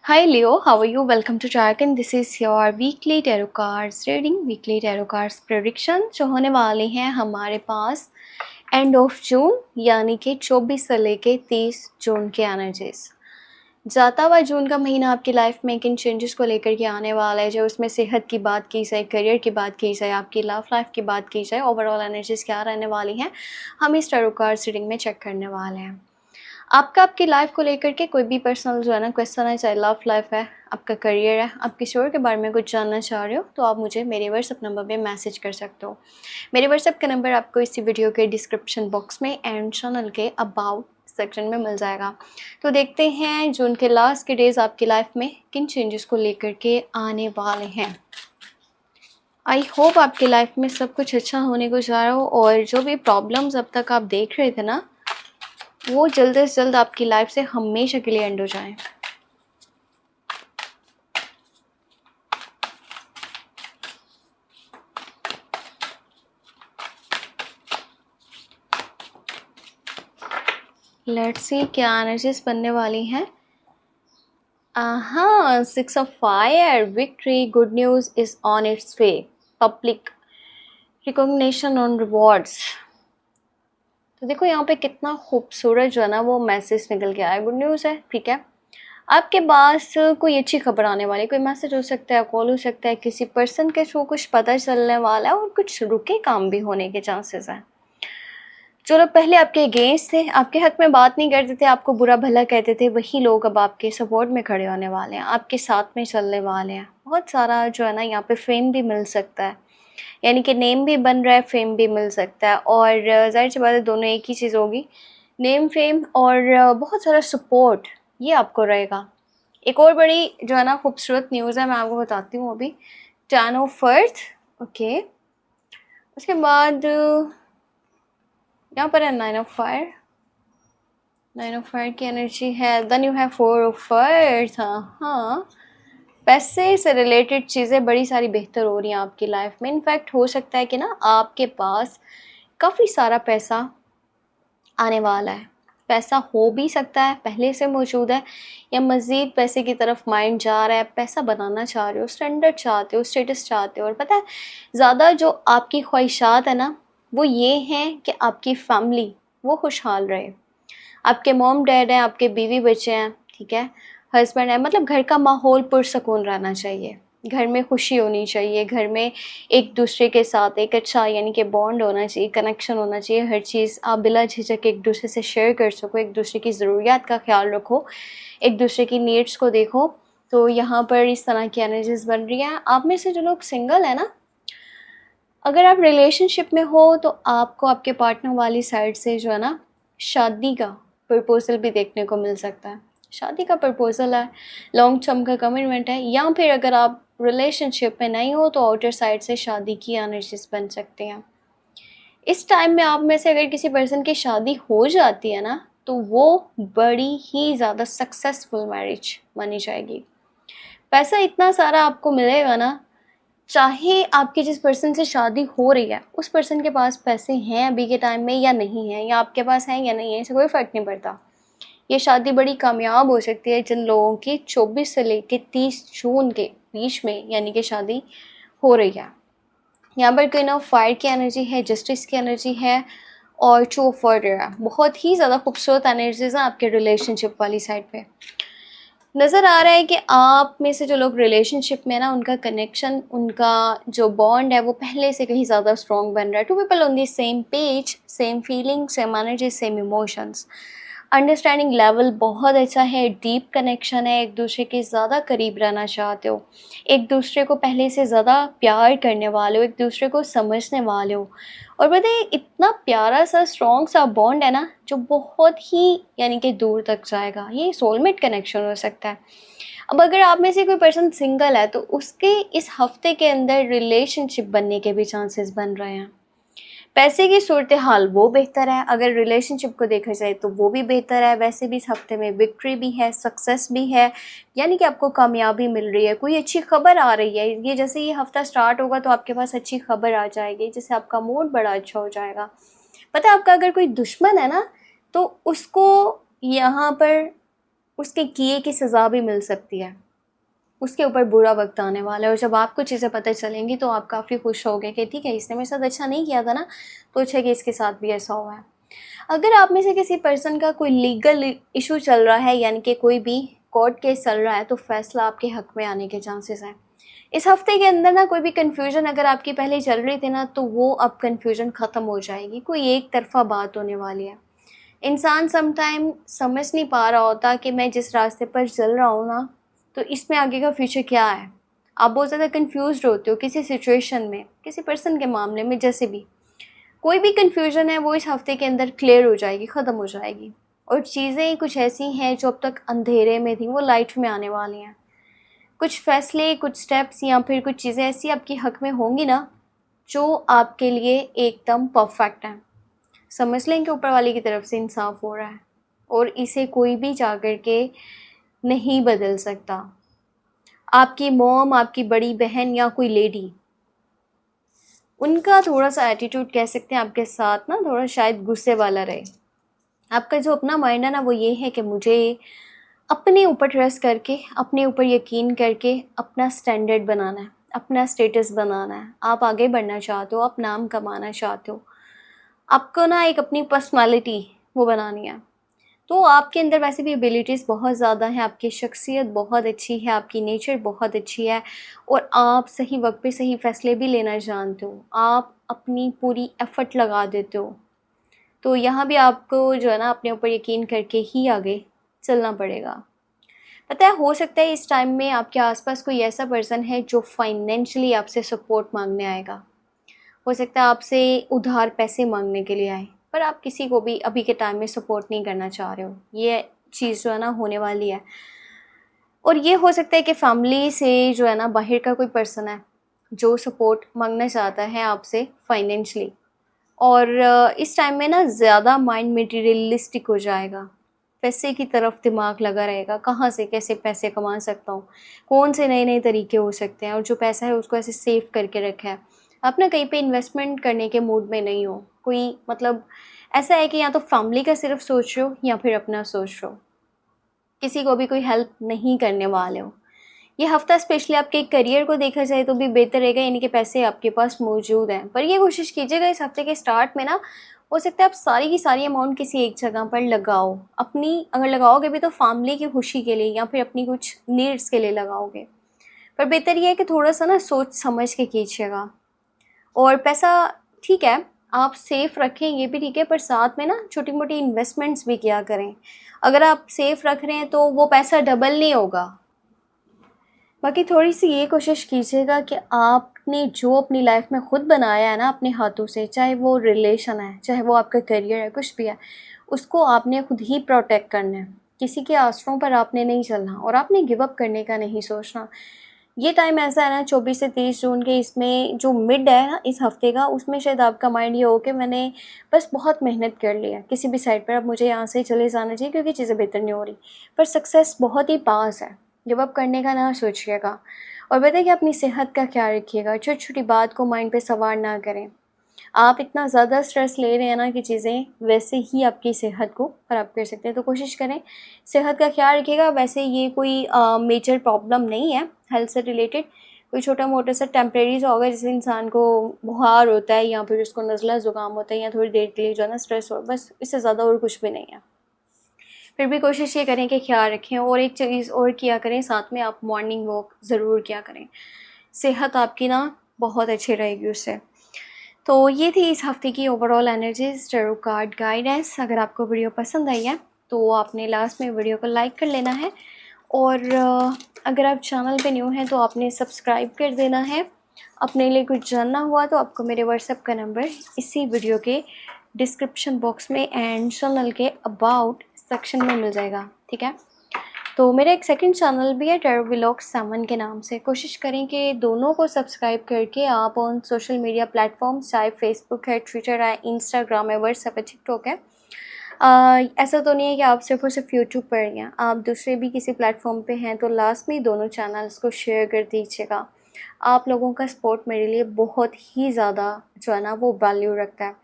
Hi Leo, how are you? Welcome to Jargon. This is your weekly tarot cards reading, weekly tarot cards prediction जो होने वाले हैं हमारे पास end of June यानी कि 24 से लेके 30 जून के एनर्जीज। जाता हुआ जून का महीना आपकी लाइफ में किन चेंजेस को लेकर के आने वाला है, जो उसमें सेहत की बात की जाए, करियर की बात की जाए, आपकी लव लाइफ की बात की जाए, ओवरऑल एनर्जीज क्या रहने वाली हैं, हम इस टैरो कार्ड्स रीडिंग में चेक करने वाले हैं। आपका आपकी लाइफ को लेकर के कोई भी पर्सनल जो है ना क्वेश्चन है, चाहे लव लाइफ है, आपका करियर है, आप किसी और के बारे में कुछ जानना चाह रहे हो तो आप मुझे मेरे व्हाट्सएप नंबर पे मैसेज कर सकते हो। मेरे व्हाट्सएप का नंबर आपको इसी वीडियो के डिस्क्रिप्शन बॉक्स में एंड चैनल के अबाउट सेक्शन में मिल जाएगा। तो देखते हैं जून के लास्ट के डेज आपकी लाइफ में किन चेंजेस को लेकर के आने वाले हैं। आई होप आपकी लाइफ में सब कुछ अच्छा होने को जा रहा हो और जो भी प्रॉब्लम्स अब तक आप देख रहे थे ना, वो जल्द से जल्द आपकी लाइफ से हमेशा के लिए एंड हो जाए। लेट्स सी क्या एनर्जीज बनने वाली हैं। हाँ, 6 of fire, victory, good news is on it's way, public recognition on rewards. तो देखो यहाँ पे कितना खूबसूरत जो है ना वो मैसेज निकल के आया, गुड न्यूज़ है, ठीक है। आपके पास कोई अच्छी खबर आने वाली, कोई मैसेज हो सकता है, कॉल हो सकता है, किसी पर्सन के थ्रू कुछ पता चलने वाला है और कुछ रुके काम भी होने के चांसेस हैं। जो लोग पहले आपके अगेंस्ट थे, आपके हक में बात नहीं करते थे, आपको बुरा भला कहते थे, वही लोग अब आपके सपोर्ट में खड़े होने वाले हैं, आपके साथ में चलने वाले हैं। बहुत सारा जो है ना यहाँ पे फेम भी मिल सकता है, यानी कि नेम भी बन रहा है, फेम भी मिल सकता है। और जाहिर सी बात है दोनों एक ही चीज़ होगी, नेम फेम और बहुत सारा सपोर्ट, ये आपको रहेगा। एक और बड़ी जो है ना खूबसूरत न्यूज़ है, मैं आपको बताती हूँ अभी। 10 ऑफ अर्थ, ओके। उसके बाद यहाँ पर है 9 ऑफ फायर, 9 ऑफ फायर की एनर्जी है। Then you have 4 of earth. हाँ, पैसे से रिलेटेड चीज़ें बड़ी सारी बेहतर हो रही हैं आपकी लाइफ में। इनफैक्ट हो सकता है कि ना आपके पास काफ़ी सारा पैसा आने वाला है। पैसा हो भी सकता है पहले से मौजूद है, या मज़ीद पैसे की तरफ माइंड जा रहा है, पैसा बनाना चाह रहे हो, स्टैंडर्ड चाहते हो, स्टेटस चाहते हो। और पता है ज़्यादा जो आपकी ख्वाहिशात है ना वो ये हैं कि आपकी फैमिली वो खुशहाल रहे। आपके मॉम डैड हैं, आपके बीवी बच्चे हैं, ठीक है, हस्बैंड है, मतलब घर का माहौल पुरसकून रहना चाहिए, घर में खुशी होनी चाहिए, घर में एक दूसरे के साथ एक अच्छा यानी कि बॉन्ड होना चाहिए, कनेक्शन होना चाहिए। हर चीज़ आप बिला झिझक एक दूसरे से शेयर कर सको, एक दूसरे की ज़रूरियात का ख्याल रखो, एक दूसरे की नीड्स को देखो। तो यहाँ पर इस तरह की एनर्जीज बन रही हैं। आप में से जो लोग सिंगल हैं ना, अगर आप रिलेशनशिप में हो तो आपको आपके पार्टनर वाली साइड से जो है ना शादी का प्रपोजल भी देखने को मिल सकता है। शादी का प्रपोजल है, लॉन्ग टर्म का कमिटमेंट है, या फिर अगर आप रिलेशनशिप में नहीं हो तो आउटर साइड से शादी की एनर्जीज बन सकते हैं। इस टाइम में आप में से अगर किसी पर्सन की शादी हो जाती है ना तो वो बड़ी ही ज़्यादा सक्सेसफुल मैरिज मानी जाएगी। पैसा इतना सारा आपको मिलेगा ना, चाहे आपकी जिस पर्सन से शादी हो रही है उस पर्सन के पास पैसे हैं अभी के टाइम में या नहीं है, या आपके पास हैं या नहीं है, इससे कोई फ़र्क नहीं पड़ता। ये शादी बड़ी कामयाब हो सकती है जिन लोगों की 24 से लेकर 30 जून के बीच में यानी कि शादी हो रही है। यहाँ पर क्वीन ऑफ फायर की एनर्जी है, जस्टिस की एनर्जी है और टू ऑफ वाटर है। बहुत ही ज़्यादा खूबसूरत एनर्जीज हैं आपके रिलेशनशिप वाली साइड पे। नज़र आ रहा है कि आप में से जो लोग रिलेशनशिप में ना, उनका कनेक्शन, उनका जो बॉन्ड है वो पहले से कहीं ज़्यादा स्ट्रॉन्ग बन रहा है। Two people on the same page, same feeling, same energy, same emotions. Understanding level बहुत अच्छा है, डीप कनेक्शन है, एक दूसरे के ज़्यादा करीब रहना चाहते हो, एक दूसरे को पहले से ज़्यादा प्यार करने वाले हो, एक दूसरे को समझने वाले हो। और बताइए इतना प्यारा सा स्ट्रॉन्ग सा बॉन्ड है ना जो बहुत ही यानी कि दूर तक जाएगा। ये सोलमेट कनेक्शन हो सकता है। अब अगर आप में से कोई पर्सन सिंगल है तो उसके इस हफ्ते के अंदर रिलेशनशिप बनने के भी चांसेस बन रहे हैं। पैसे की सूरत हाल वो बेहतर है, अगर रिलेशनशिप को देखा जाए तो वो भी बेहतर है। वैसे भी इस हफ्ते में विक्ट्री भी है, सक्सेस भी है, यानी कि आपको कामयाबी मिल रही है, कोई अच्छी खबर आ रही है। ये जैसे ये हफ्ता स्टार्ट होगा तो आपके पास अच्छी खबर आ जाएगी जिससे आपका मूड बड़ा अच्छा हो जाएगा। पता है आपका अगर कोई दुश्मन है ना तो उसको यहाँ पर उसके किए की सज़ा भी मिल सकती है, उसके ऊपर बुरा वक्त आने वाला है। और जब आपको चीज़ें पता चलेंगी तो आप काफ़ी खुश होगे कि ठीक है, इसने मेरे साथ अच्छा नहीं किया था ना, तो अच्छा कि इसके साथ भी ऐसा हुआ है। अगर आप में से किसी पर्सन का कोई लीगल इशू चल रहा है, यानी कि कोई भी कोर्ट केस चल रहा है, तो फैसला आपके हक में आने के चांसेस हैं। इस हफ्ते के अंदर ना कोई भी कन्फ्यूजन अगर आपकी पहले चल रही थी ना, तो वो अब कन्फ्यूजन ख़त्म हो जाएगी। कोई एक तरफ़ा बात होने वाली है। इंसान समटाइम समझ नहीं पा रहा होता कि मैं जिस रास्ते पर चल रहा हूँ ना, तो इसमें आगे का फ्यूचर क्या है। आप बहुत ज़्यादा कन्फ्यूज़्ड होते हो किसी सिचुएशन में, किसी पर्सन के मामले में, जैसे भी कोई भी कन्फ्यूजन है वो इस हफ्ते के अंदर क्लियर हो जाएगी, ख़त्म हो जाएगी। और चीज़ें कुछ ऐसी हैं जो अब तक अंधेरे में थी, वो लाइट में आने वाली हैं। कुछ फ़ैसले, कुछ स्टेप्स या फिर कुछ चीज़ें ऐसी आपके हक में होंगी ना, जो आपके लिए एकदम परफेक्ट हैं। समझ लें कि ऊपर वाले की तरफ से इंसाफ हो रहा है और इसे कोई भी जा कर के नहीं बदल सकता। आपकी मॉम, आपकी बड़ी बहन या कोई लेडी, उनका थोड़ा-सा एटीट्यूड कह सकते हैं आपके साथ ना, थोड़ा शायद गुस्से वाला रहे। आपका जो अपना माइंड है ना, वो ये है कि मुझे अपने ऊपर ट्रस्ट करके, अपने ऊपर यकीन करके अपना स्टैंडर्ड बनाना है, अपना स्टेटस बनाना है। आप आगे बढ़ना चाहते हो, आप नाम कमाना चाहते हो, आपको ना एक अपनी पर्सनैलिटी वो बनानी है। तो आपके अंदर वैसे भी एबिलिटीज़ बहुत ज़्यादा हैं, आपकी शख्सियत बहुत अच्छी है, आपकी नेचर बहुत अच्छी है और आप सही वक्त पे सही फ़ैसले भी लेना जानते हो। आप अपनी पूरी एफ़र्ट लगा देते हो। तो यहाँ भी आपको जो है ना, अपने ऊपर यकीन करके ही आगे चलना पड़ेगा। पता है, हो सकता है इस टाइम में आपके आस-पास कोई ऐसा पर्सन है जो फाइनेंशियली आपसे सपोर्ट माँगने आएगा। हो सकता है आपसे उधार पैसे माँगने के लिए आए, पर आप किसी को भी अभी के टाइम में सपोर्ट नहीं करना चाह रहे हो। ये चीज़ जो है ना, होने वाली है। और ये हो सकता है कि फैमिली से जो है ना, बाहर का कोई पर्सन है जो सपोर्ट माँगना चाहता है आपसे फाइनेंशियली। और इस टाइम में ना ज़्यादा माइंड मटीरियलिस्टिक हो जाएगा। पैसे की तरफ दिमाग लगा रहेगा, कहाँ से कैसे पैसे कमा सकता हूँ, कौन से नए-नए तरीके हो सकते हैं, और जो पैसा है उसको ऐसे सेव करके रखा है। आप ना कहीं पे इन्वेस्टमेंट करने के मूड में नहीं हो। कोई मतलब ऐसा है कि या तो फैमिली का सिर्फ सोच रहे हो या फिर अपना सोच रहे हो। किसी को भी कोई हेल्प नहीं करने वाले हो। ये हफ्ता स्पेशली आपके करियर को देखा जाए तो भी बेहतर रहेगा, यानी कि पैसे आपके पास मौजूद हैं। पर ये कोशिश कीजिएगा इस हफ्ते के स्टार्ट में ना, हो सकता है आप सारी की सारी अमाउंट किसी एक जगह पर लगाओ। अपनी अगर लगाओगे भी तो फैमिली की खुशी के लिए या फिर अपनी कुछ नीड्स के लिए लगाओगे। पर बेहतर ये है कि थोड़ा-सा ना सोच समझ के कीजिएगा। और पैसा ठीक है, आप सेफ रखें ये भी ठीक है, पर साथ में ना छोटी-मोटी इन्वेस्टमेंट्स भी किया करें। अगर आप सेफ रख रहे हैं तो वो पैसा डबल नहीं होगा। बाकी थोड़ी-सी ये कोशिश कीजिएगा कि आपने जो अपनी लाइफ में खुद बनाया है ना अपने हाथों से, चाहे वो रिलेशन है, चाहे वो आपका करियर है, कुछ भी है, उसको आपने खुद ही प्रोटेक्ट करना है। किसी के आसरों पर आपने नहीं चलना और आपने गिव अप करने का नहीं सोचना। ये टाइम ऐसा है ना, 24 से 30 जून के, इसमें जो मिड है ना इस हफ्ते का, उसमें शायद आपका माइंड ये हो कि मैंने बस बहुत मेहनत कर ली है किसी भी साइड पर, अब मुझे यहाँ से चले जाना चाहिए क्योंकि चीज़ें बेहतर नहीं हो रही। पर सक्सेस बहुत ही पास है, गिव अप करने का ना सोचिएगा। और बताइए कि अपनी सेहत का ख्याल रखिएगा, छोटी-छोटी बात को माइंड पे सवार ना करें। आप इतना ज़्यादा स्ट्रेस ले रहे हैं ना कि चीज़ें वैसे ही आपकी सेहत को ख़राब कर सकते हैं, तो कोशिश करें सेहत का ख्याल रखिएगा। वैसे ये कोई मेजर प्रॉब्लम नहीं है हेल्थ से रिलेटेड, कोई छोटा-मोटा सा टेम्परेरी सा होगा, जैसे इंसान को बुखार होता है या फिर उसको नज़ला ज़ुकाम होता है या थोड़ी देर के लिए जो है ना स्ट्रेस हो, बस इससे ज़्यादा और कुछ भी नहीं है। फिर भी कोशिश ये करें कि ख्याल रखें, और एक चीज़ और किया करें साथ में, आप मॉर्निंग वॉक ज़रूर किया करें। सेहत आपकी ना बहुत अच्छी रहेगी उससे। तो ये थी इस हफ्ते की overall energies tarot card guidance. अगर आपको वीडियो पसंद आई है तो आपने लास्ट में वीडियो को लाइक कर लेना है, और अगर आप चैनल पे न्यू हैं तो आपने सब्सक्राइब कर देना है। अपने लिए कुछ जानना हुआ तो आपको मेरे व्हाट्सएप का नंबर इसी वीडियो के डिस्क्रिप्शन बॉक्स में एंड चैनल के अबाउट सेक्शन में मिल जाएगा, ठीक है। तो मेरा एक सेकंड चैनल भी है, टैरो व्लॉग्स 7 के नाम से। कोशिश करें कि दोनों को सब्सक्राइब करके आप ऑन सोशल मीडिया प्लेटफॉर्म्स, चाहे फेसबुक है, ट्विटर है, इंस्टाग्राम है, व्हाट्सएप है, टिकटॉक है, ऐसा तो नहीं है कि आप सिर्फ और सिर्फ यूट्यूब पर ही हैं, आप दूसरे भी किसी प्लेटफॉर्म पे हैं, तो लास्ट में दोनों चैनल्स को शेयर कर दीजिएगा। आप लोगों का सपोर्ट मेरे लिए बहुत ही ज़्यादा जो है ना वो वैल्यू रखता है।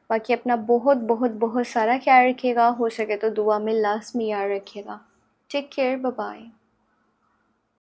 बाकी अपना बहुत बहुत बहुत सारा ख्याल रखिएगा, हो सके तो दुआ में लास्ट में याद रखिएगा। Take care, bye bye.